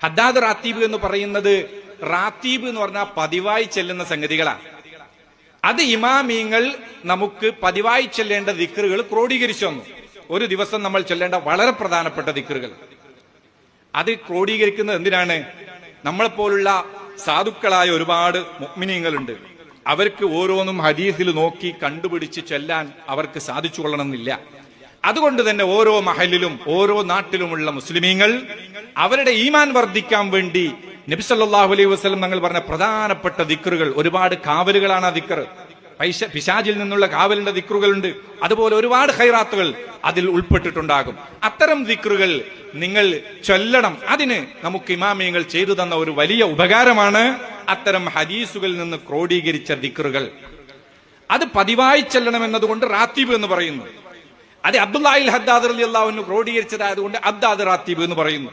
ഹദ്ദാദ് റാത്തീബ് എന്ന് പറയുന്നത്, റാത്തീബ് എന്ന് പറഞ്ഞാൽ പതിവായി ചെല്ലുന്ന സംഗതികളാണ്. അത് ഇമാമിങ്ങൾ നമുക്ക് പതിവായി ചെല്ലേണ്ട ദിക്റുകൾ ക്രോഡീകരിച്ചു തന്നു. ഒരു ദിവസം നമ്മൾ ചൊല്ലേണ്ട വളരെ പ്രധാനപ്പെട്ട ദിക്റുകൾ. അത് ക്രോഡീകരിക്കുന്നത് എന്തിനാണ്? നമ്മളെപ്പോലുള്ള സാധുക്കളായ ഒരുപാട് മുഅ്മിനീങ്ങളുണ്ട്. അവർക്ക് ഓരോന്നും ഹദീസിൽ നോക്കി കണ്ടുപിടിച്ച് ചൊല്ലാൻ അവർക്ക് സാധിച്ചു കൊള്ളണമെന്നില്ല. അതുകൊണ്ട് തന്നെ ഓരോ മഹലിലും ഓരോ നാട്ടിലുമുള്ള മുസ്ലിമീങ്ങൾ അവരുടെ ഈമാൻ വർദ്ധിക്കാൻ വേണ്ടി നബി സല്ലല്ലാഹു അലൈഹി വസല്ലം തങ്ങൾ പറഞ്ഞ പ്രധാനപ്പെട്ട ദിക്റുകൾ, ഒരുപാട് കാവലുകളാണ് ആ ദിക്ർ. പിശാചിൽ നിന്നുള്ള കാവലിന്റെ ദിക്റുകളുണ്ട്. അതുപോലെ ഒരുപാട് ഖൈറാത്തുകൾ അതിൽ ഉൾപ്പെട്ടിട്ടുണ്ടാകും. അത്തരം ദിക്റുകൾ നിങ്ങൾ ചൊല്ലണം. അതിന് നമുക്ക് ഇമാമിയങ്ങൾ ചെയ്തു തന്ന ഒരു വലിയ ഉപകാരമാണ് അത്തരം ഹദീസുകളിൽ നിന്ന് ക്രോഡീകരിച്ച ദിക്റുകൾ. അത് പതിവായി ചെല്ലണം എന്നതുകൊണ്ട് റാത്തീബ് എന്ന് പറയുന്നു. അത് അബ്ദുല്ലാഹിൽ ഹദ്ദാദ് റളിയല്ലാഹു അൻഹു ക്രോഡീകരിച്ചതായതുകൊണ്ട് ഹദ്ദാദ് റാത്തീബ് എന്ന് പറയുന്നു.